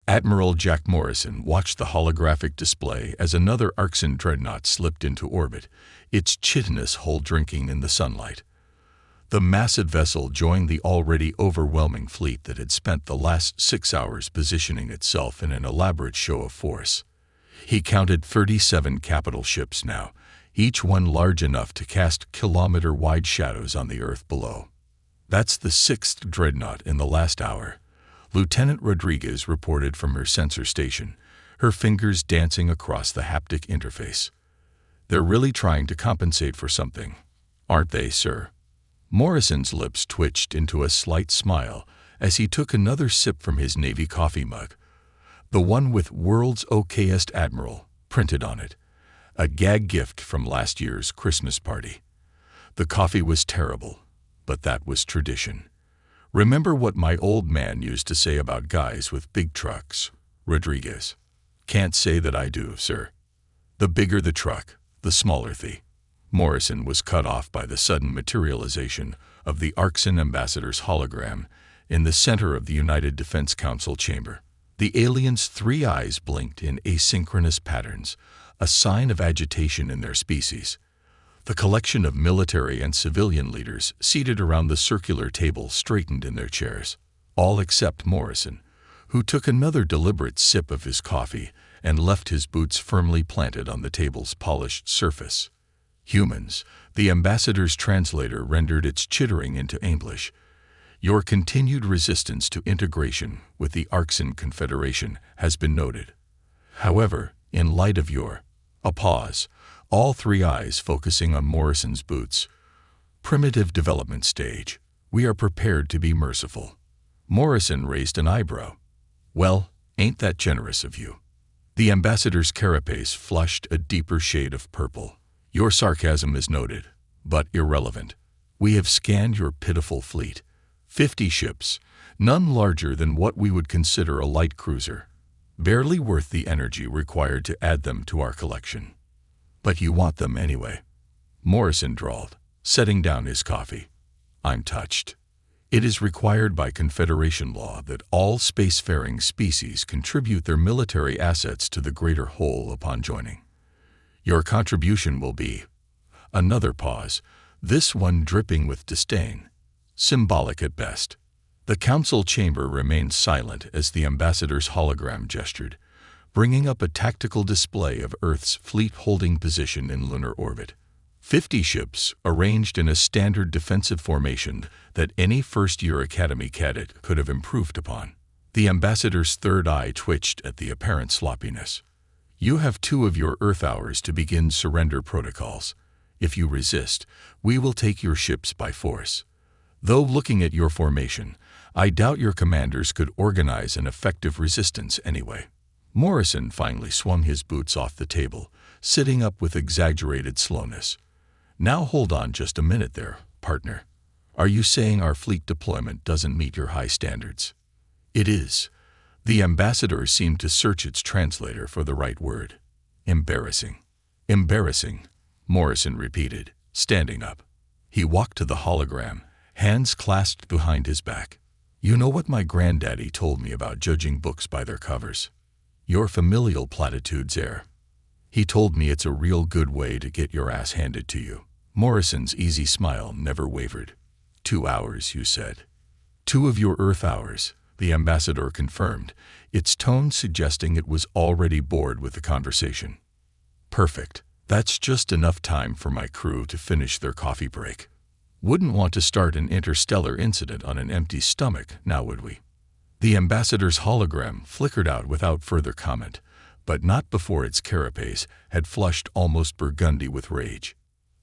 Admiral Jack Morrison watched the holographic display as another Arxan dreadnought slipped into orbit, its chitinous hull drinking in the sunlight. The massive vessel joined the already overwhelming fleet that had spent the last 6 hours positioning itself in an elaborate show of force. He counted 37 capital ships now, each one large enough to cast kilometer-wide shadows on the Earth below. "That's the 6th dreadnought in the last hour," Lieutenant Rodriguez reported from her sensor station, her fingers dancing across the haptic interface. "They're really trying to compensate for something, aren't they, sir?" Morrison's lips twitched into a slight smile as he took another sip from his Navy coffee mug, the one with "World's Okayest Admiral" printed on it, a gag gift from last year's Christmas party. The coffee was terrible, but that was tradition. "Remember what my old man used to say about guys with big trucks, Rodriguez?" "Can't say that I do, sir." "The bigger the truck, the smaller the—" Morrison was cut off by the sudden materialization of the Arxan ambassador's hologram in the center of the United Defense Council chamber. The aliens' 3 eyes blinked in asynchronous patterns, a sign of agitation in their species. The collection of military and civilian leaders seated around the circular table straightened in their chairs, all except Morrison, who took another deliberate sip of his coffee and left his boots firmly planted on the table's polished surface. "Humans," the ambassador's translator rendered its chittering into English. "Your continued resistance to integration with the Arxan Confederation has been noted. However, in light of your—" A pause, all 3 eyes focusing on Morrison's boots. "Primitive development stage. We are prepared to be merciful." Morrison raised an eyebrow. "Well, ain't that generous of you?" The ambassador's carapace flushed a deeper shade of purple. "Your sarcasm is noted, but irrelevant. We have scanned your pitiful fleet. 50 ships, none larger than what we would consider a light cruiser. Barely worth the energy required to add them to our collection. But you want them anyway," Morrison drawled, setting down his coffee. "I'm touched. It is required by Confederation law that all spacefaring species contribute their military assets to the greater whole upon joining. Your contribution will be—" Another pause, this one dripping with disdain. "Symbolic at best." The council chamber remained silent as the ambassador's hologram gestured, bringing up a tactical display of Earth's fleet holding position in lunar orbit. 50 ships arranged in a standard defensive formation that any first-year Academy cadet could have improved upon. The ambassador's third eye twitched at the apparent sloppiness. "You have 2 of your Earth hours to begin surrender protocols. If you resist, we will take your ships by force. Though looking at your formation, I doubt your commanders could organize an effective resistance anyway." Morrison finally swung his boots off the table, sitting up with exaggerated slowness. "Now hold on just a minute there, partner. Are you saying our fleet deployment doesn't meet your high standards?" "It is." The ambassador seemed to search its translator for the right word. "Embarrassing." "Embarrassing," Morrison repeated, standing up. He walked to the hologram, hands clasped behind his back. "You know what my granddaddy told me about judging books by their covers? Your familial platitudes air. He told me it's a real good way to get your ass handed to you." Morrison's easy smile never wavered. 2 hours, you said. 2 of your Earth hours, the ambassador confirmed, its tone suggesting it was already bored with the conversation. "Perfect. That's just enough time for my crew to finish their coffee break. Wouldn't want to start an interstellar incident on an empty stomach, now would we?" The ambassador's hologram flickered out without further comment, but not before its carapace had flushed almost burgundy with rage.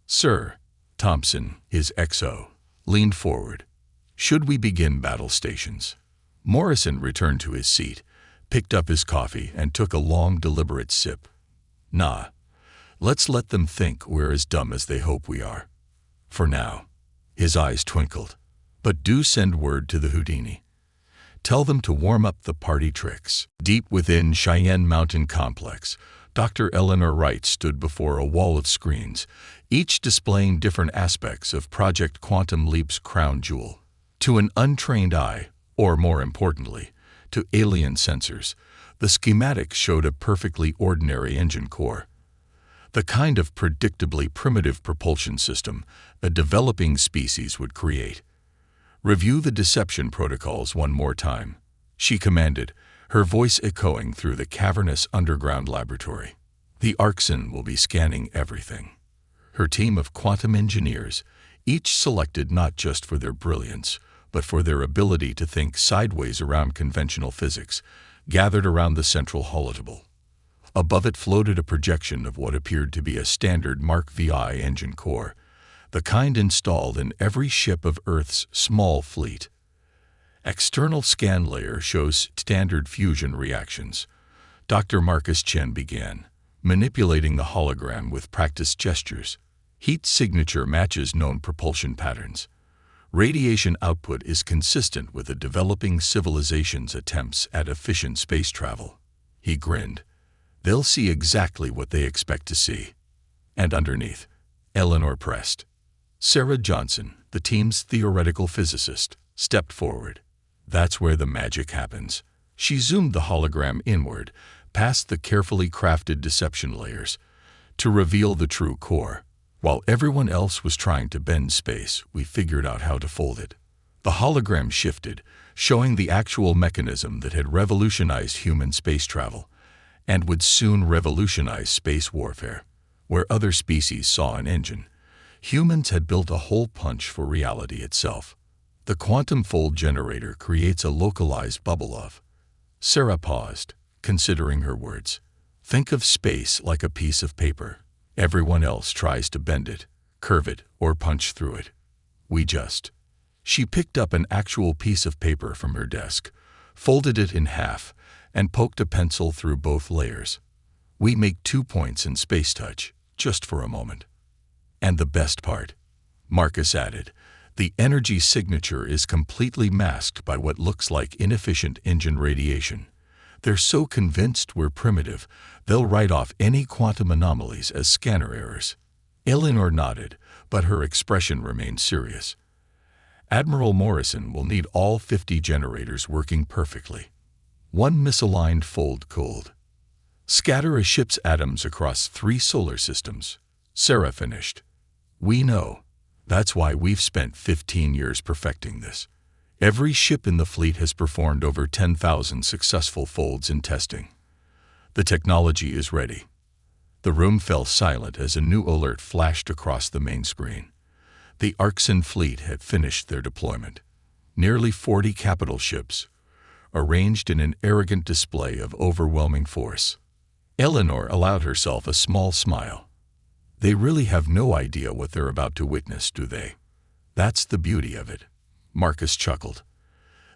"Sir," Thompson, his XO, leaned forward. "Should we begin battle stations?" Morrison returned to his seat, picked up his coffee, and took a long, deliberate sip. "Nah. Let's let them think we're as dumb as they hope we are. For now." His eyes twinkled. "But do send word to the Houdini. Tell them to warm up the party tricks." Deep within Cheyenne Mountain Complex, Dr. Eleanor Wright stood before a wall of screens, each displaying different aspects of Project Quantum Leap's crown jewel. To an untrained eye, or more importantly, to alien sensors, the schematic showed a perfectly ordinary engine core. The kind of predictably primitive propulsion system a developing species would create. "Review the deception protocols one more time," she commanded, her voice echoing through the cavernous underground laboratory. "The Arxen will be scanning everything." Her team of quantum engineers, each selected not just for their brilliance, but for their ability to think sideways around conventional physics, gathered around the central holotable. Above it floated a projection of what appeared to be a standard Mark VI engine core, the kind installed in every ship of Earth's small fleet. External scan layer shows standard fusion reactions. Dr. Marcus Chen began, manipulating the hologram with practiced gestures. Heat signature matches known propulsion patterns. Radiation output is consistent with a developing civilization's attempts at efficient space travel. He grinned. They'll see exactly what they expect to see. And underneath, Eleanor pressed. Sarah Johnson, the team's theoretical physicist, stepped forward. That's where the magic happens. She zoomed the hologram inward, past the carefully crafted deception layers, to reveal the true core. While everyone else was trying to bend space, we figured out how to fold it. The hologram shifted, showing the actual mechanism that had revolutionized human space travel, and would soon revolutionize space warfare. Where other species saw an engine, humans had built a hole punch for reality itself. The quantum fold generator creates a localized bubble of. Sarah paused, considering her words. Think of space like a piece of paper. Everyone else tries to bend it, curve it, or punch through it. We just. She picked up an actual piece of paper from her desk, folded it in half, and poked a pencil through both layers. We make 2 points in space touch, just for a moment. And the best part, Marcus added, the energy signature is completely masked by what looks like inefficient engine radiation. They're so convinced we're primitive, they'll write off any quantum anomalies as scanner errors. Eleanor nodded, but her expression remained serious. Admiral Morrison will need all 50 generators working perfectly. One misaligned fold cold. Scatter a ship's atoms across 3 solar systems. Sarah finished. We know. That's why we've spent 15 years perfecting this. Every ship in the fleet has performed over 10,000 successful folds in testing. The technology is ready. The room fell silent as a new alert flashed across the main screen. The Arxen fleet had finished their deployment. Nearly 40 capital ships, arranged in an arrogant display of overwhelming force. Eleanor allowed herself a small smile. They really have no idea what they're about to witness, do they? That's the beauty of it. Marcus chuckled.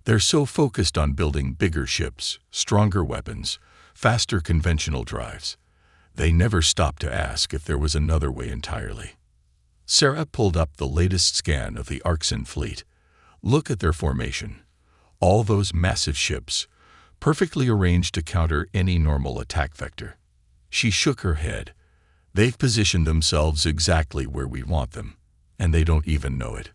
They're so focused on building bigger ships, stronger weapons, faster conventional drives. They never stopped to ask if there was another way entirely. Sarah pulled up the latest scan of the Arxen fleet. Look at their formation. All those massive ships, perfectly arranged to counter any normal attack vector. She shook her head. They've positioned themselves exactly where we want them, and they don't even know it.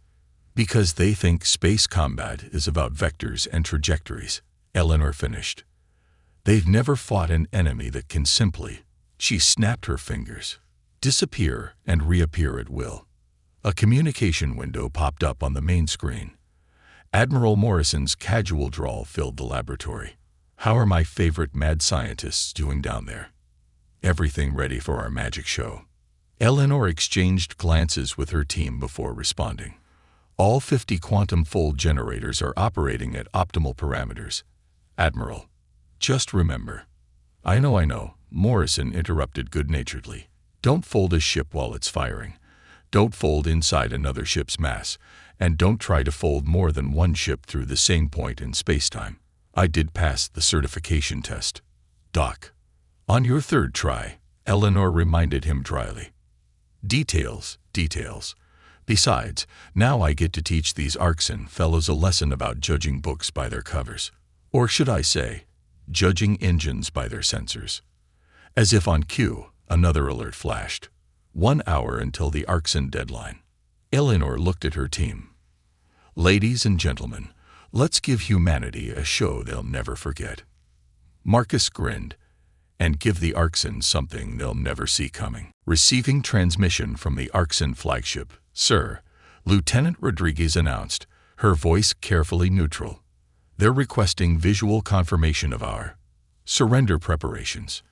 Because they think space combat is about vectors and trajectories, Eleanor finished. They've never fought an enemy that can simply, she snapped her fingers, disappear and reappear at will. A communication window popped up on the main screen. Admiral Morrison's casual drawl filled the laboratory. How are my favorite mad scientists doing down there? Everything ready for our magic show. Eleanor exchanged glances with her team before responding. All 50 quantum fold generators are operating at optimal parameters. Admiral, just remember. I know, Morrison interrupted good-naturedly. Don't fold a ship while it's firing. Don't fold inside another ship's mass. And don't try to fold more than one ship through the same point in spacetime. I did pass the certification test. Doc. On your 3rd try, Eleanor reminded him dryly. Details. Besides, now I get to teach these Arxen fellows a lesson about judging books by their covers. Or should I say, judging engines by their sensors. As if on cue, another alert flashed. 1 hour until the Arxen deadline. Eleanor looked at her team. Ladies and gentlemen, Let's give humanity a show they'll never forget." Marcus grinned. "And give the Arxen something they'll never see coming." Receiving transmission from the Arxen flagship, "Sir," Lieutenant Rodriguez announced, her voice carefully neutral. "They're requesting visual confirmation of our surrender preparations."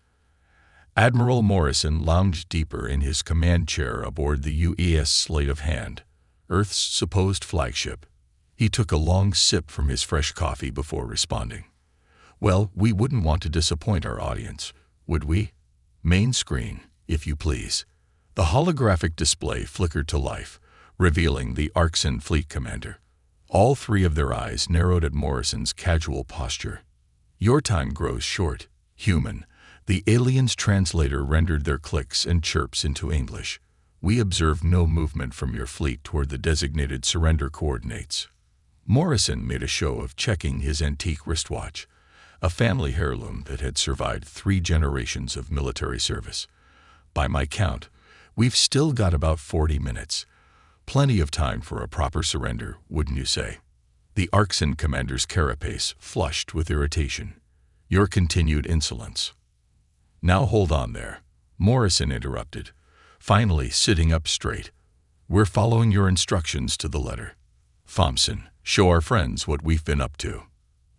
Admiral Morrison lounged deeper in his command chair aboard the UES Sleight of Hand, Earth's supposed flagship. He took a long sip from his fresh coffee before responding. "Well, we wouldn't want to disappoint our audience, would we? Main screen, if you please." The holographic display flickered to life, revealing the Arxen fleet commander. All three of their eyes narrowed at Morrison's casual posture. "Your time grows short, human." The alien's translator rendered their clicks and chirps into English. "We observe no movement from your fleet toward the designated surrender coordinates." Morrison made a show of checking his antique wristwatch, a family heirloom that had survived 3 generations of military service. "By my count, we've still got about 40 minutes. Plenty of time for a proper surrender, wouldn't you say?" The Arxen commander's carapace flushed with irritation. "Your continued insolence." "Now hold on there," Morrison interrupted, finally sitting up straight. "We're following your instructions to the letter. Thompson, show our friends what we've been up to."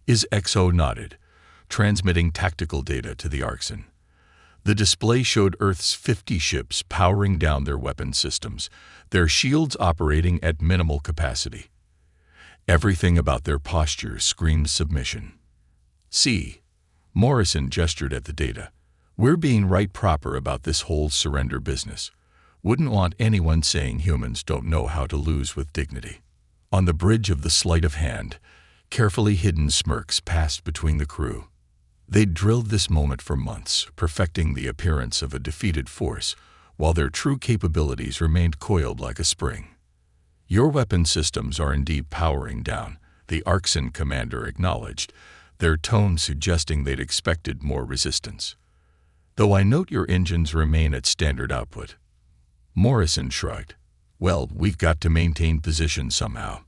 His XO nodded, transmitting tactical data to the Arxen. The display showed Earth's 50 ships powering down their weapon systems, their shields operating at minimal capacity. Everything about their posture screamed submission. "See," Morrison gestured at the data, "we're being right proper about this whole surrender business. Wouldn't want anyone saying humans don't know how to lose with dignity." On the bridge of the Sleight of Hand, carefully hidden smirks passed between the crew. They'd drilled this moment for months, perfecting the appearance of a defeated force, while their true capabilities remained coiled like a spring. "Your weapon systems are indeed powering down," the Arxen commander acknowledged, their tone suggesting they'd expected more resistance. "Though I note your engines remain at standard output." Morrison shrugged. "Well, we've got to maintain position somehow.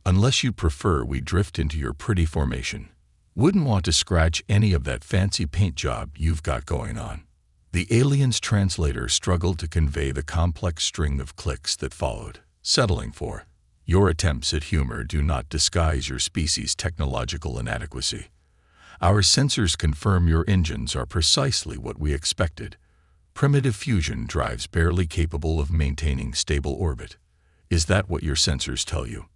Unless you prefer we drift into your pretty formation. Wouldn't want to scratch any of that fancy paint job you've got going on." The alien's translator struggled to convey the complex string of clicks that followed, settling for, "Your attempts at humor do not disguise your species' technological inadequacy. Our sensors confirm your engines are precisely what we expected. Primitive fusion drives barely capable of maintaining stable orbit. Is that what your sensors tell you?"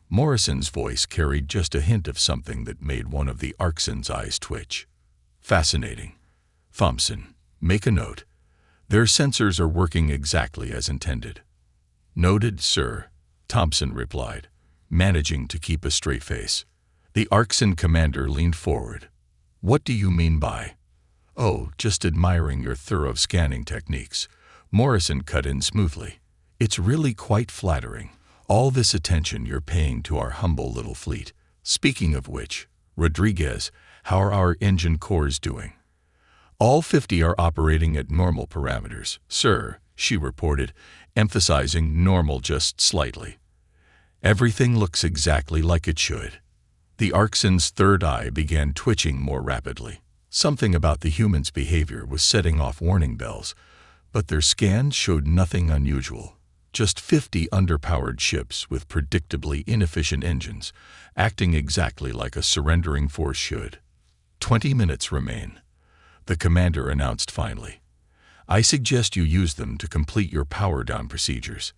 Morrison's voice carried just a hint of something that made one of the Arxen's eyes twitch. "Fascinating. Thompson, make a note. Their sensors are working exactly as intended." "Noted, sir," Thompson replied, managing to keep a straight face. The Arxen commander leaned forward. "What do you mean by—" "Oh, just admiring your thorough scanning techniques," Morrison cut in smoothly. "It's really quite flattering, all this attention you're paying to our humble little fleet. Speaking of which, Rodriguez, how are our engine cores doing?" "All 50 are operating at normal parameters, sir," she reported, emphasizing normal just slightly. "Everything looks exactly like it should." The Arxen's third eye began twitching more rapidly. Something about the human's behavior was setting off warning bells, but their scans showed nothing unusual. Just 50 underpowered ships with predictably inefficient engines, acting exactly like a surrendering force should. 20 minutes remain," the commander announced finally. "I suggest you use them to complete your power-down procedures.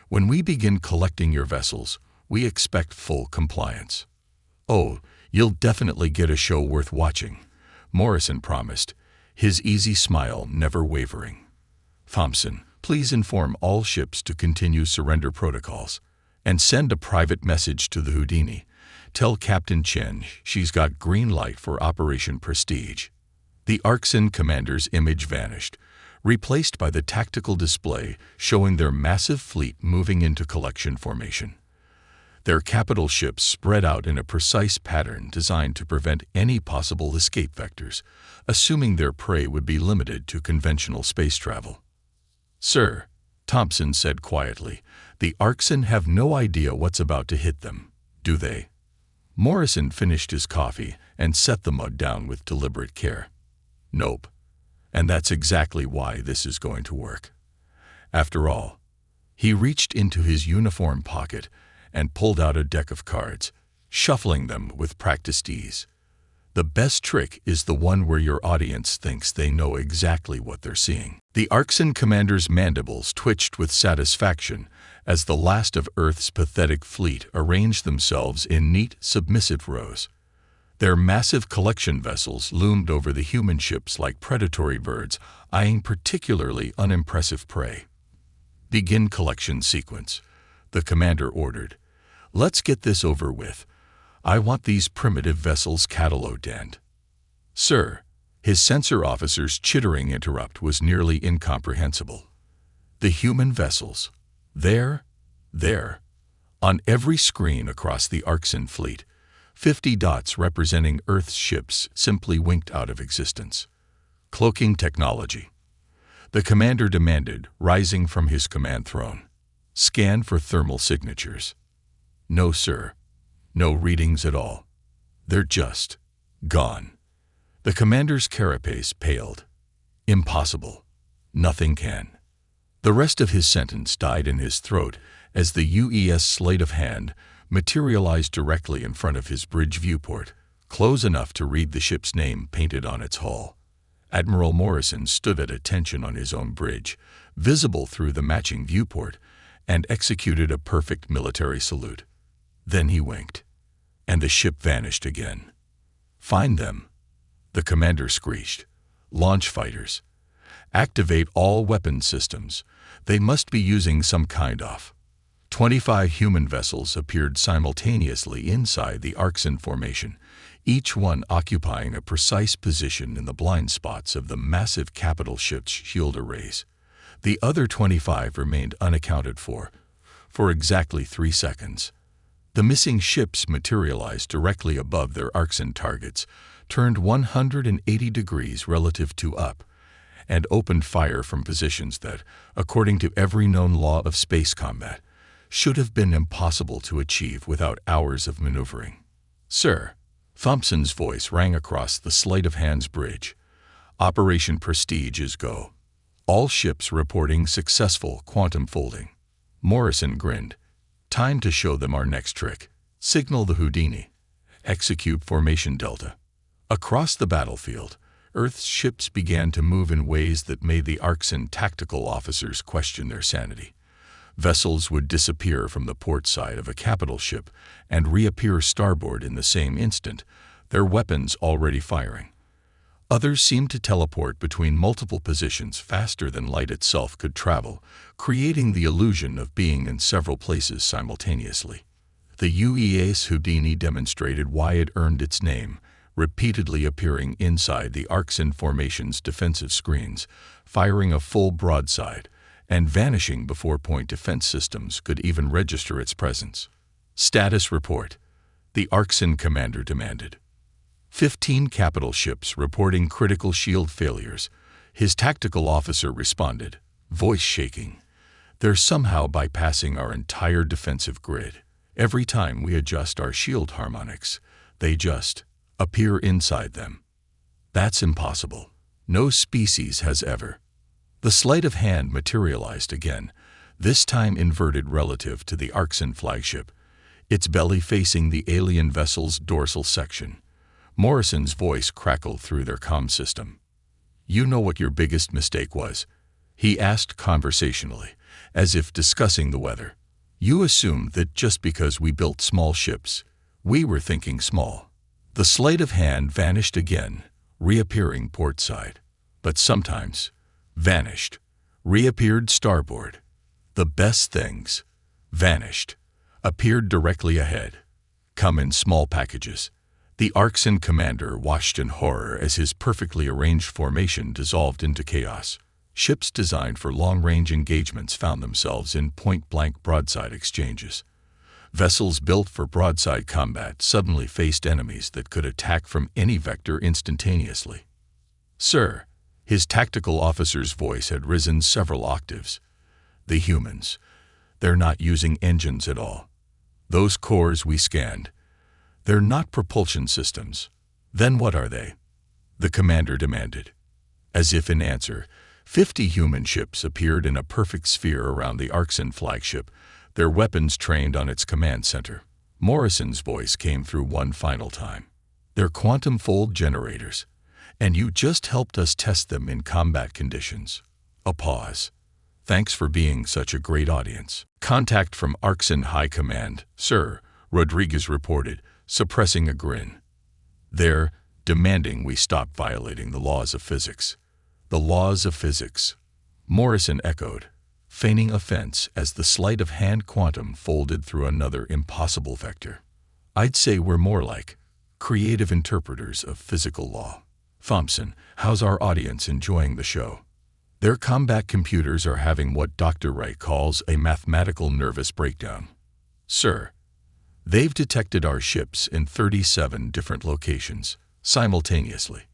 When we begin collecting your vessels, we expect full compliance." "Oh, you'll definitely get a show worth watching," Morrison promised, his easy smile never wavering. "Thompson, please inform all ships to continue surrender protocols, and send a private message to the Houdini. Tell Captain Chen she's got green light for Operation Prestige." The Arxen commander's image vanished, replaced by the tactical display showing their massive fleet moving into collection formation. Their capital ships spread out in a precise pattern designed to prevent any possible escape vectors, assuming their prey would be limited to conventional space travel. "Sir," Thompson said quietly, "the Arxen have no idea what's about to hit them, do they?" Morrison finished his coffee and set the mug down with deliberate care. Nope. And that's exactly why this is going to work. After all, he reached into his uniform pocket and pulled out a deck of cards, shuffling them with practiced ease. The best trick is the one where your audience thinks they know exactly what they're seeing. The Arxan commander's mandibles twitched with satisfaction as the last of Earth's pathetic fleet arranged themselves in neat, submissive rows. Their massive collection vessels loomed over the human ships like predatory birds, eyeing particularly unimpressive prey. "Begin collection sequence," the commander ordered. "Let's get this over with. I want these primitive vessels catalogued and—" "Sir," his sensor officer's chittering interrupt was nearly incomprehensible. "The human vessels. There. On every screen across the Arxan fleet, 50 dots representing Earth's ships simply winked out of existence. Cloaking technology," the commander demanded, rising from his command throne. "Scan for thermal signatures." "No, sir. No readings at all. They're just gone." The commander's carapace paled. "Impossible. Nothing can." The rest of his sentence died in his throat as the UES sleight of hand materialized directly in front of his bridge viewport, close enough to read the ship's name painted on its hull. Admiral Morrison stood at attention on his own bridge, visible through the matching viewport, and executed a perfect military salute. Then he winked, and the ship vanished again. "Find them," the commander screeched. "Launch fighters. Activate all weapon systems. They must be using some kind of—" 25 human vessels appeared simultaneously inside the Arxan formation, each one occupying a precise position in the blind spots of the massive capital ship's shield arrays. The other 25 remained unaccounted for exactly 3 seconds. The missing ships materialized directly above their Arxan targets, turned 180 degrees relative to up, and opened fire from positions that, according to every known law of space combat, should have been impossible to achieve without hours of maneuvering. "Sir," Thompson's voice rang across the sleight-of-hand's bridge. "Operation Prestige is go. All ships reporting successful quantum folding." Morrison grinned. "Time to show them our next trick. Signal the Houdini. Execute Formation Delta." Across the battlefield, Earth's ships began to move in ways that made the Arxan tactical officers question their sanity. Vessels would disappear from the port side of a capital ship and reappear starboard in the same instant, their weapons already firing. Others seemed to teleport between multiple positions faster than light itself could travel, creating the illusion of being in several places simultaneously. The UES Houdini demonstrated why it earned its name, repeatedly appearing inside the Arxan formation's defensive screens, firing a full broadside, and vanishing before point defense systems could even register its presence. "Status report," the Arxan commander demanded. 15 capital ships reporting critical shield failures, his tactical officer responded, voice shaking. "They're somehow bypassing our entire defensive grid. Every time we adjust our shield harmonics, they just appear inside them. That's impossible. No species has ever." The sleight of hand materialized again, this time inverted relative to the Arxan flagship, its belly facing the alien vessel's dorsal section. Morrison's voice crackled through their comm system. "You know what your biggest mistake was?" he asked conversationally, as if discussing the weather. "You assumed that just because we built small ships, we were thinking small." The sleight of hand vanished again, reappearing port side. But sometimes vanished, reappeared starboard. The best things vanished, appeared directly ahead, come in small packages. The Arxan commander watched in horror as his perfectly arranged formation dissolved into chaos. Ships designed for long-range engagements found themselves in point-blank broadside exchanges. Vessels built for broadside combat suddenly faced enemies that could attack from any vector instantaneously. "Sir," his tactical officer's voice had risen several octaves. "The humans, they're not using engines at all. Those cores we scanned, They're not propulsion systems. Then what are they? The commander demanded. As if in answer, 50 human ships appeared in a perfect sphere around the Arxen flagship, their weapons trained on its command center. Morrison's voice came through one final time. They're quantum fold generators, and you just helped us test them in combat conditions. A pause. Thanks for being such a great audience. Contact from Arxen High Command, sir, Rodriguez reported, suppressing a grin. They're demanding we stop violating the laws of physics. The laws of physics, Morrison echoed, feigning offense as the sleight of hand quantum folded through another impossible vector. I'd say we're more like creative interpreters of physical law. Thompson, how's our audience enjoying the show? Their combat computers are having what Dr. Wright calls a mathematical nervous breakdown. Sir, they've detected our ships in 37 different locations simultaneously.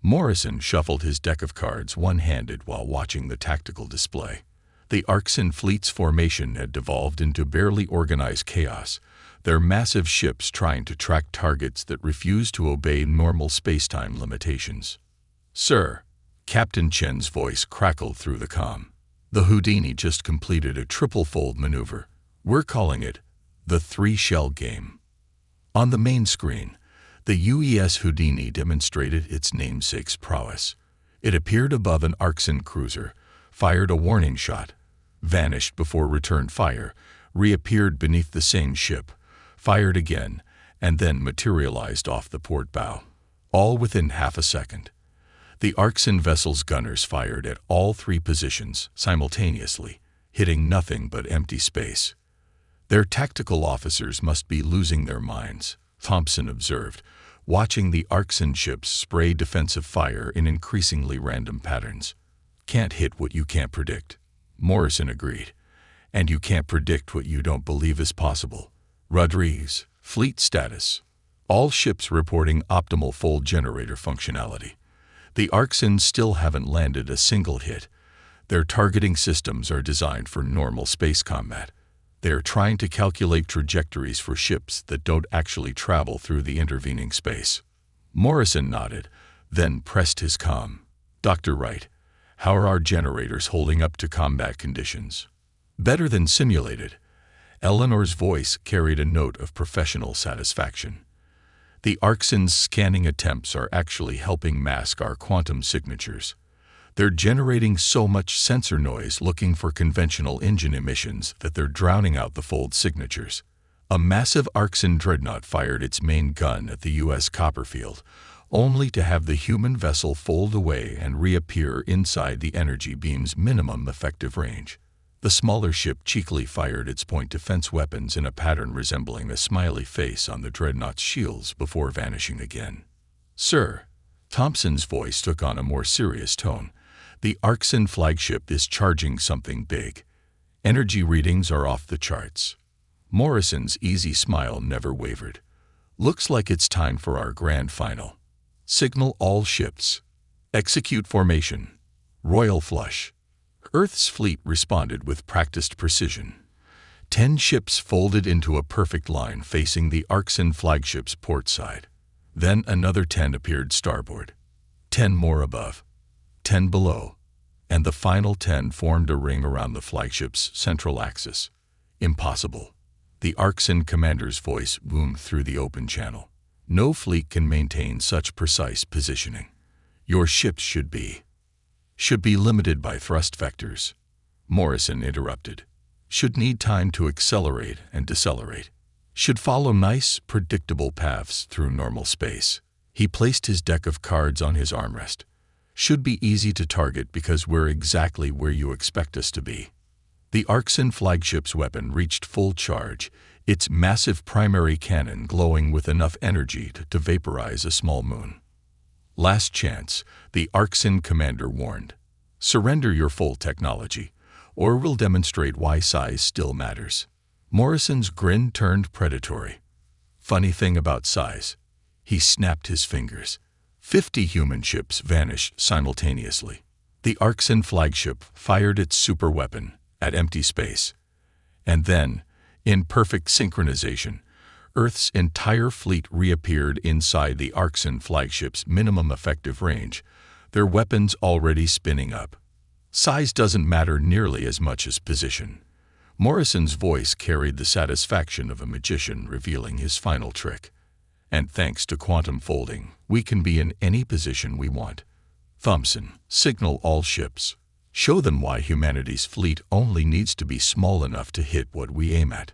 Morrison shuffled his deck of cards one-handed while watching the tactical display. The Arxen fleet's formation had devolved into barely organized chaos, their massive ships trying to track targets that refused to obey normal space-time limitations. Sir, Captain Chen's voice crackled through the comm. The Houdini just completed a triple-fold maneuver. We're calling it the three-shell game. On the main screen, the UES Houdini demonstrated its namesake's prowess. It appeared above an Arxen cruiser, fired a warning shot, vanished before return fire, reappeared beneath the same ship, fired again, and then materialized off the port bow. All within half a second. The Arxen vessel's gunners fired at all three positions simultaneously, hitting nothing but empty space. Their tactical officers must be losing their minds, Thompson observed, watching the Arxen ships spray defensive fire in increasingly random patterns. Can't hit what you can't predict, Morrison agreed. And you can't predict what you don't believe is possible. Rodriguez, fleet status. All ships reporting optimal fold generator functionality. The Arxen still haven't landed a single hit. Their targeting systems are designed for normal space combat. They are trying to calculate trajectories for ships that don't actually travel through the intervening space. Morrison nodded, then pressed his comm. Dr. Wright, how are our generators holding up to combat conditions? Better than simulated. Eleanor's voice carried a note of professional satisfaction. The Arxen's scanning attempts are actually helping mask our quantum signatures. They're generating so much sensor noise looking for conventional engine emissions that they're drowning out the fold signatures. A massive Arxen dreadnought fired its main gun at the U.S. Copperfield, only to have the human vessel fold away and reappear inside the energy beam's minimum effective range. The smaller ship cheekily fired its point defense weapons in a pattern resembling a smiley face on the dreadnought's shields before vanishing again. Sir, Thompson's voice took on a more serious tone. The Arxen flagship is charging something big. Energy readings are off the charts. Morrison's easy smile never wavered. Looks like it's time for our grand final. Signal all ships. Execute formation. Royal flush. Earth's fleet responded with practiced precision. 10 ships folded into a perfect line facing the Arxen flagship's port side. Then another 10 appeared starboard. 10 more above. 10 below, and the final 10 formed a ring around the flagship's central axis. Impossible. The Arxen commander's voice boomed through the open channel. No fleet can maintain such precise positioning. Your ships should be limited by thrust vectors. Morrison interrupted. Should need time to accelerate and decelerate. Should follow nice, predictable paths through normal space. He placed his deck of cards on his armrest. Should be easy to target because we're exactly where you expect us to be. The Arxen flagship's weapon reached full charge, its massive primary cannon glowing with enough energy to vaporize a small moon. Last chance, the Arxen commander warned. Surrender your full technology, or we'll demonstrate why size still matters. Morrison's grin turned predatory. Funny thing about size. He snapped his fingers. 50 human ships vanished simultaneously. The Arxen flagship fired its super weapon at empty space. And then, in perfect synchronization, Earth's entire fleet reappeared inside the Arxen flagship's minimum effective range, their weapons already spinning up. Size doesn't matter nearly as much as position. Morrison's voice carried the satisfaction of a magician revealing his final trick. And thanks to quantum folding, we can be in any position we want. Thompson, signal all ships. Show them why humanity's fleet only needs to be small enough to hit what we aim at.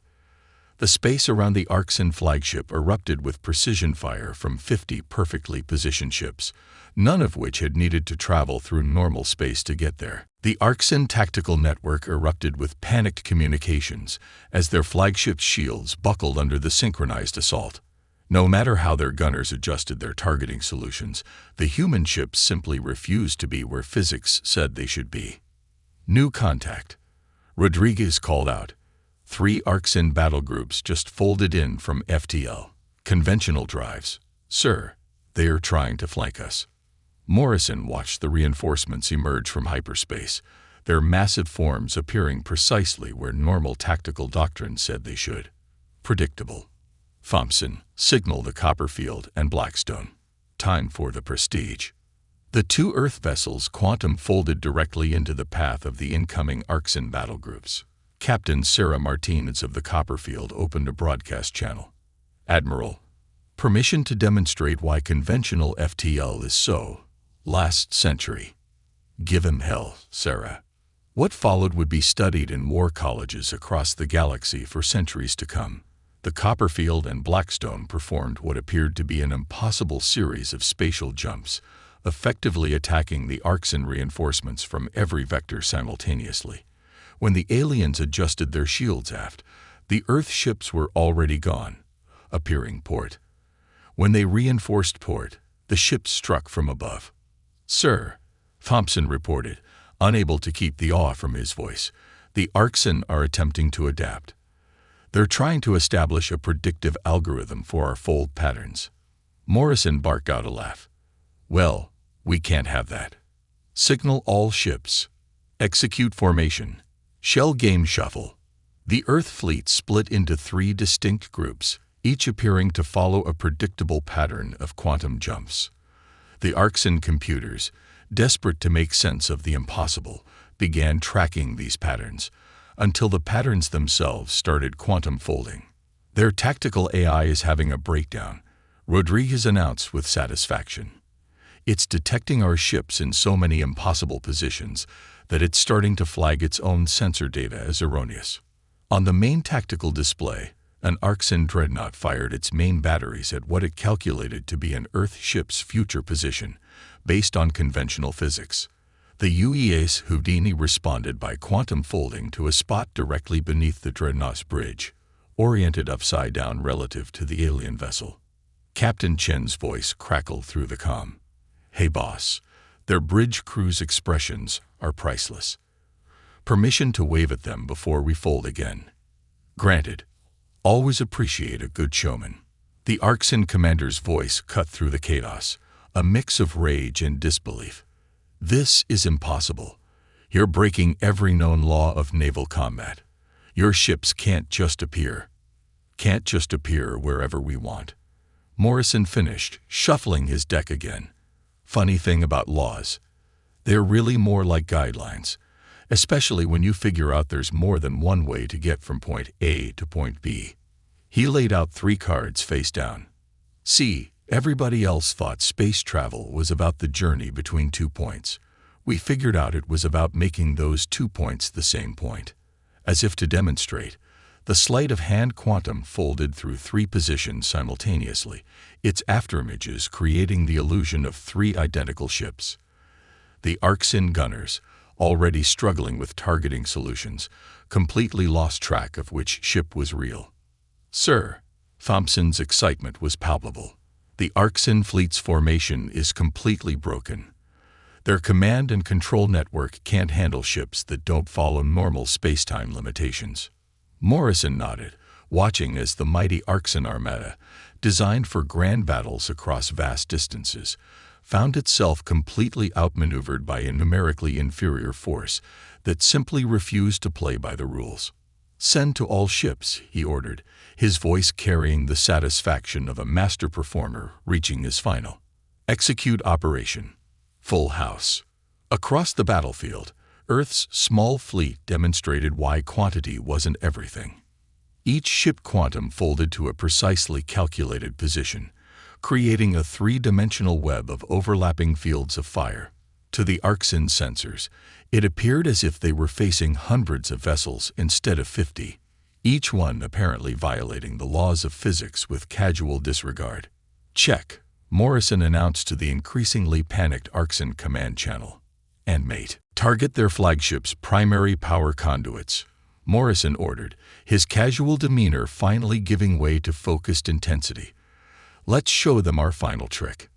The space around the Arxen flagship erupted with precision fire from 50 perfectly positioned ships, none of which had needed to travel through normal space to get there. The Arxen tactical network erupted with panicked communications as their flagship's shields buckled under the synchronized assault. No matter how their gunners adjusted their targeting solutions, the human ships simply refused to be where physics said they should be. New contact. Rodriguez called out. 3 Arxen battle groups just folded in from FTL. Conventional drives. Sir, they are trying to flank us. Morrison watched the reinforcements emerge from hyperspace, their massive forms appearing precisely where normal tactical doctrine said they should. Predictable. Thompson, signal the Copperfield and Blackstone. Time for the Prestige. The 2 Earth vessels quantum folded directly into the path of the incoming Arxen battle groups. Captain Sarah Martinez of the Copperfield opened a broadcast channel. Admiral, permission to demonstrate why conventional FTL is so last century. Give him hell, Sarah. What followed would be studied in war colleges across the galaxy for centuries to come. The Copperfield and Blackstone performed what appeared to be an impossible series of spatial jumps, effectively attacking the Arxen reinforcements from every vector simultaneously. When the aliens adjusted their shields aft, the Earth ships were already gone, appearing port. When they reinforced port, the ships struck from above. Sir, Thompson reported, unable to keep the awe from his voice, the Arxen are attempting to adapt. They're trying to establish a predictive algorithm for our fold patterns. Morrison barked out a laugh. Well, we can't have that. Signal all ships. Execute formation. Shell game shuffle. The Earth fleet split into 3 distinct groups, each appearing to follow a predictable pattern of quantum jumps. The Arxen computers, desperate to make sense of the impossible, began tracking these patterns, until the patterns themselves started quantum folding. Their tactical AI is having a breakdown, Rodriguez announced with satisfaction. It's detecting our ships in so many impossible positions that it's starting to flag its own sensor data as erroneous. On the main tactical display, an Arxen dreadnought fired its main batteries at what it calculated to be an Earth ship's future position, based on conventional physics. The UEA's Houdini responded by quantum folding to a spot directly beneath the dreadnought's bridge, oriented upside down relative to the alien vessel. Captain Chen's voice crackled through the comm. Hey boss, their bridge crew's expressions are priceless. Permission to wave at them before we fold again. Granted. Always appreciate a good showman. The Arxen commander's voice cut through the chaos, a mix of rage and disbelief. This is impossible. You're breaking every known law of naval combat. Your ships can't just appear wherever we want. Morrison finished, shuffling his deck again. Funny thing about laws. They're really more like guidelines, especially when you figure out there's more than one way to get from point A to point B. He laid out 3 cards face down. See, everybody else thought space travel was about the journey between 2 points. We figured out it was about making those 2 points the same point. As if to demonstrate, the sleight of hand quantum folded through 3 positions simultaneously, its afterimages creating the illusion of 3 identical ships. The Arxen gunners, already struggling with targeting solutions, completely lost track of which ship was real. Sir, Thompson's excitement was palpable. The Arxen fleet's formation is completely broken. Their command and control network can't handle ships that don't follow normal space-time limitations. Morrison nodded, watching as the mighty Arxen armada, designed for grand battles across vast distances, found itself completely outmaneuvered by a numerically inferior force that simply refused to play by the rules. "Send to all ships," he ordered, his voice carrying the satisfaction of a master performer reaching his final. "Execute operation. Full house." Across the battlefield, Earth's small fleet demonstrated why quantity wasn't everything. Each ship quantum folded to a precisely calculated position, creating a three-dimensional web of overlapping fields of fire. To the Arxen sensors, it appeared as if they were facing hundreds of vessels instead of 50, each one apparently violating the laws of physics with casual disregard. "Check," Morrison announced to the increasingly panicked Arxen command channel. "And mate, target their flagship's primary power conduits," Morrison ordered, his casual demeanor finally giving way to focused intensity. "Let's show them our final trick."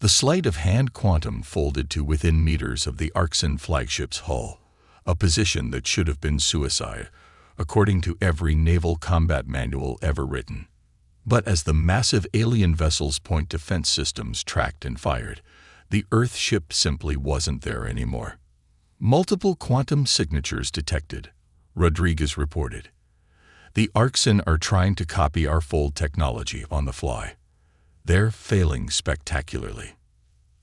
The sleight of hand quantum folded to within meters of the Arxen flagship's hull, a position that should have been suicide, according to every naval combat manual ever written. But as the massive alien vessel's point defense systems tracked and fired, the Earth ship simply wasn't there anymore. "Multiple quantum signatures detected," Rodriguez reported. "The Arxen are trying to copy our fold technology on the fly. They're failing spectacularly."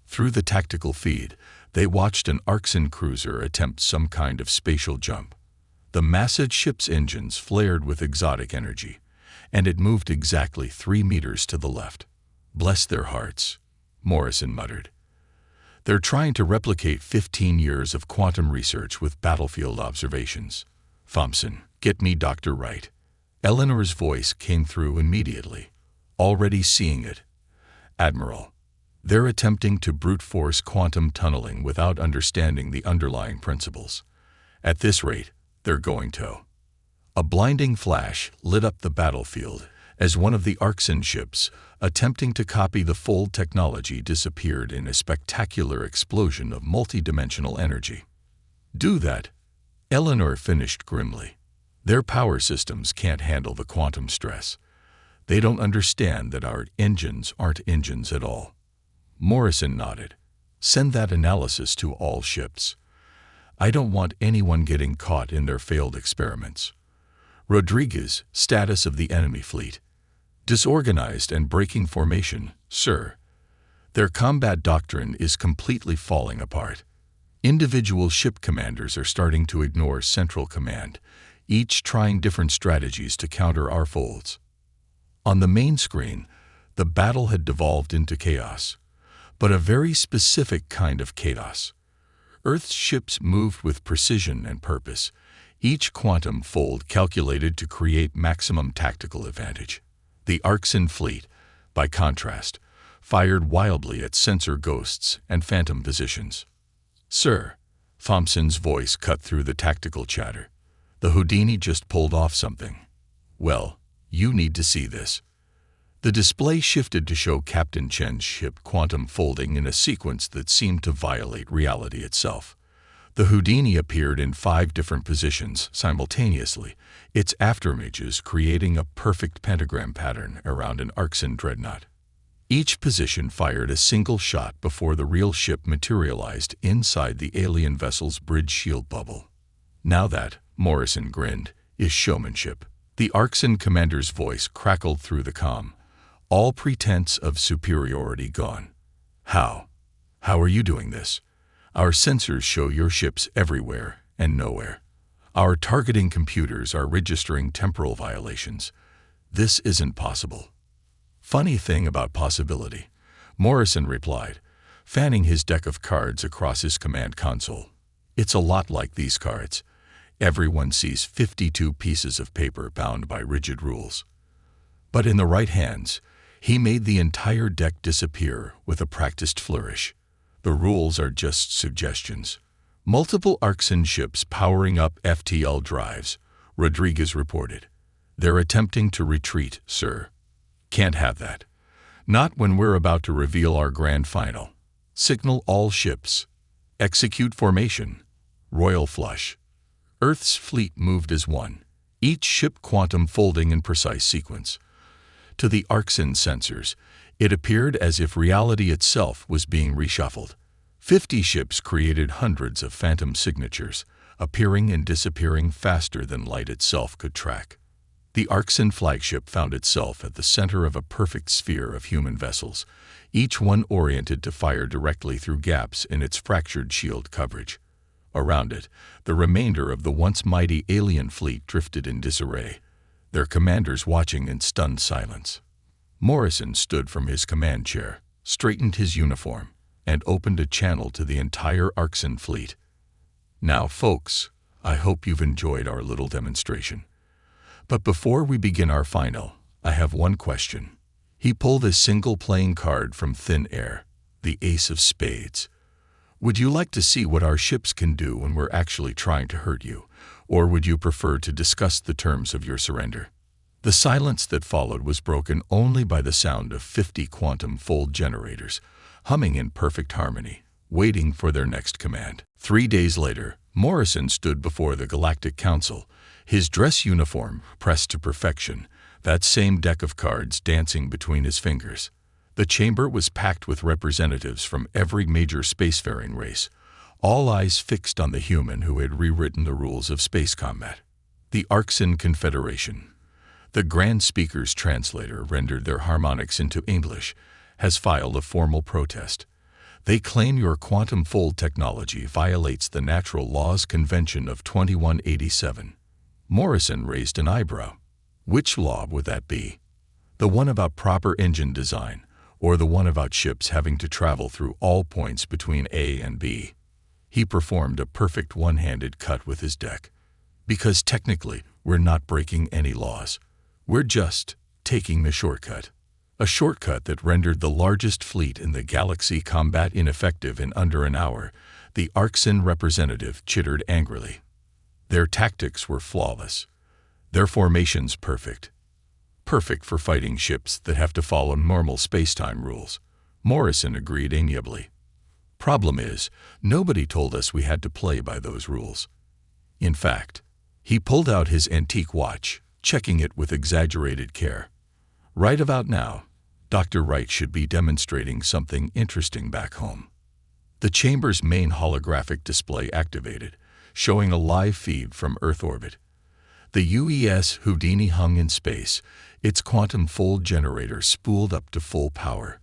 Through the tactical feed, they watched an Arxen cruiser attempt some kind of spatial jump. The massive ship's engines flared with exotic energy, and it moved exactly 3 meters to the left. "Bless their hearts," Morrison muttered. "They're trying to replicate 15 years of quantum research with battlefield observations. Thompson, get me Dr. Wright." Eleanor's voice came through immediately. "Already seeing it. Admiral, they're attempting to brute force quantum tunneling without understanding the underlying principles. At this rate, they're going to." A blinding flash lit up the battlefield as one of the Arxen ships, attempting to copy the fold technology, disappeared in a spectacular explosion of multidimensional energy. "Do that," Eleanor finished grimly. "Their power systems can't handle the quantum stress. They don't understand that our engines aren't engines at all." Morrison nodded. "Send that analysis to all ships. I don't want anyone getting caught in their failed experiments." Rodriguez, status of the enemy fleet. "Disorganized and breaking formation, sir. Their combat doctrine is completely falling apart. Individual ship commanders are starting to ignore central command, each trying different strategies to counter our folds." On the main screen, the battle had devolved into chaos, but a very specific kind of chaos. Earth's ships moved with precision and purpose, each quantum fold calculated to create maximum tactical advantage. The Arxen fleet, by contrast, fired wildly at sensor ghosts and phantom positions. "Sir," Thompson's voice cut through the tactical chatter, "the Houdini just pulled off something. Well, you need to see this." The display shifted to show Captain Chen's ship quantum folding in a sequence that seemed to violate reality itself. The Houdini appeared in 5 different positions simultaneously, its afterimages creating a perfect pentagram pattern around an Arxen dreadnought. Each position fired a single shot before the real ship materialized inside the alien vessel's bridge shield bubble. "Now that," Morrison grinned, "is showmanship." The Arxen commander's voice crackled through the comm, all pretense of superiority gone. How are you doing this? Our sensors show your ships everywhere and nowhere. Our targeting computers are registering temporal violations. This isn't possible." "Funny thing about possibility," Morrison replied, fanning his deck of cards across his command console. "It's a lot like these cards. Everyone sees 52 pieces of paper bound by rigid rules. But in the right hands, he made the entire deck disappear with a practiced flourish. The rules are just suggestions." "Multiple Arxen ships powering up FTL drives," Rodriguez reported. "They're attempting to retreat, sir." "Can't have that. Not when we're about to reveal our grand final. Signal all ships. Execute formation. Royal flush." Earth's fleet moved as one, each ship quantum folding in precise sequence. To the Arxen sensors, it appeared as if reality itself was being reshuffled. 50 ships created hundreds of phantom signatures, appearing and disappearing faster than light itself could track. The Arxan flagship found itself at the center of a perfect sphere of human vessels, each one oriented to fire directly through gaps in its fractured shield coverage. Around it, the remainder of the once mighty alien fleet drifted in disarray, their commanders watching in stunned silence. Morrison stood from his command chair, straightened his uniform, and opened a channel to the entire Arxan fleet. "Now, folks, I hope you've enjoyed our little demonstration. But before we begin our final, I have one question." He pulled a single playing card from thin air, the Ace of Spades. "Would you like to see what our ships can do when we're actually trying to hurt you, or would you prefer to discuss the terms of your surrender?" The silence that followed was broken only by the sound of 50 quantum fold generators, humming in perfect harmony, waiting for their next command. 3 days later, Morrison stood before the Galactic Council, his dress uniform pressed to perfection, that same deck of cards dancing between his fingers. The chamber was packed with representatives from every major spacefaring race, all eyes fixed on the human who had rewritten the rules of space combat. The Arxan Confederation. The Grand Speaker's translator rendered their harmonics into English, has filed a formal protest. They claim your quantum fold technology violates the Natural Laws Convention of 2187. Morrison raised an eyebrow. Which law would that be? The one about proper engine design, or the one about ships having to travel through all points between A and B? He performed a perfect one-handed cut with his deck. Because technically, we're not breaking any laws. We're just taking the shortcut. A shortcut that rendered the largest fleet in the galaxy combat ineffective in under an hour, the Arxan representative chittered angrily. Their tactics were flawless. Their formations perfect. Perfect for fighting ships that have to follow normal spacetime rules. Morrison agreed amiably. Problem is, nobody told us we had to play by those rules. In fact, he pulled out his antique watch, checking it with exaggerated care. Right about now, Dr. Wright should be demonstrating something interesting back home. The chamber's main holographic display activated, showing a live feed from Earth orbit. The UES Houdini hung in space, its quantum fold generator spooled up to full power.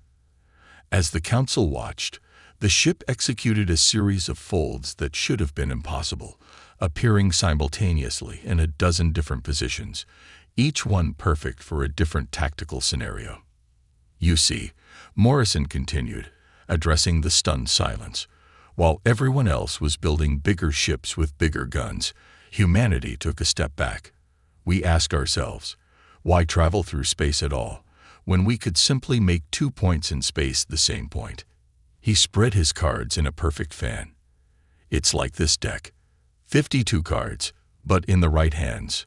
As the council watched, the ship executed a series of folds that should have been impossible, appearing simultaneously in a dozen different positions, each one perfect for a different tactical scenario. "You see," Morrison continued, addressing the stunned silence, "while everyone else was building bigger ships with bigger guns, humanity took a step back. We asked ourselves, why travel through space at all, when we could simply make 2 points in space the same point?" He spread his cards in a perfect fan. "It's like this deck. 52 cards, but in the right hands."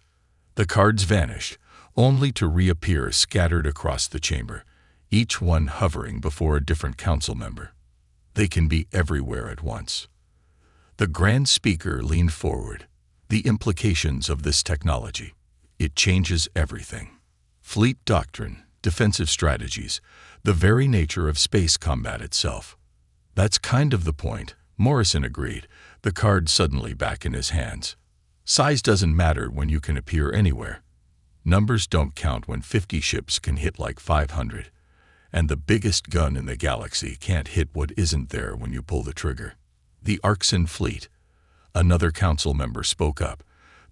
The cards vanished, only to reappear scattered across the chamber, each one hovering before a different council member. They can be everywhere at once. The Grand Speaker leaned forward. The implications of this technology. It changes everything. Fleet doctrine, defensive strategies, the very nature of space combat itself. That's kind of the point, Morrison agreed, the card suddenly back in his hands. Size doesn't matter when you can appear anywhere. Numbers don't count when 50 ships can hit like 500. And the biggest gun in the galaxy can't hit what isn't there when you pull the trigger. The Arxan fleet. Another council member spoke up.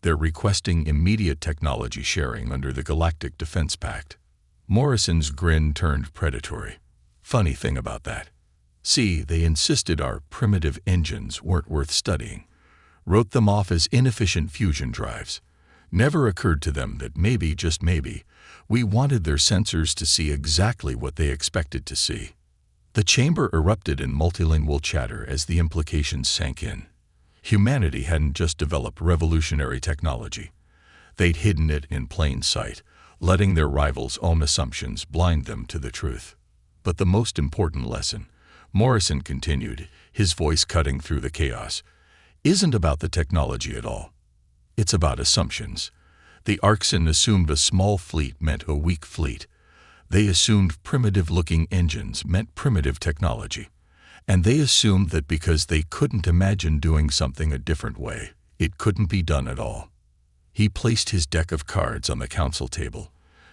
They're requesting immediate technology sharing under the Galactic Defense Pact. Morrison's grin turned predatory. Funny thing about that. See, they insisted our primitive engines weren't worth studying. Wrote them off as inefficient fusion drives. Never occurred to them that maybe, just maybe, we wanted their sensors to see exactly what they expected to see. The chamber erupted in multilingual chatter as the implications sank in. Humanity hadn't just developed revolutionary technology. They'd hidden it in plain sight, letting their rivals' own assumptions blind them to the truth. But the most important lesson, Morrison continued, his voice cutting through the chaos, isn't about the technology at all. It's about assumptions. The Arxan assumed a small fleet meant a weak fleet. They assumed primitive-looking engines meant primitive technology. And they assumed that because they couldn't imagine doing something a different way, It couldn't be done at all. He placed his deck of cards on the council table,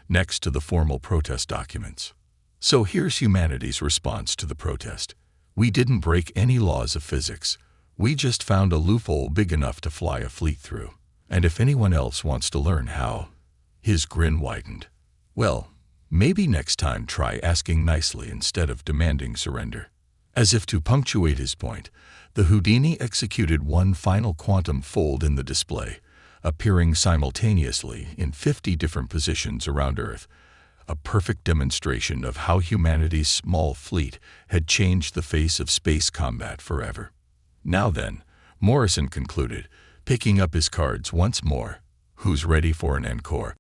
next to the formal protest documents. So here's humanity's response to the protest. We didn't break any laws of physics. We just found a loophole big enough to fly a fleet through. And if anyone else wants to learn how, his grin widened. Well, maybe next time try asking nicely instead of demanding surrender. As if to punctuate his point, the Houdini executed one final quantum fold in the display, appearing simultaneously in 50 different positions around Earth, a perfect demonstration of how humanity's small fleet had changed the face of space combat forever. Now then, Morrison concluded, picking up his cards once more, who's ready for an encore?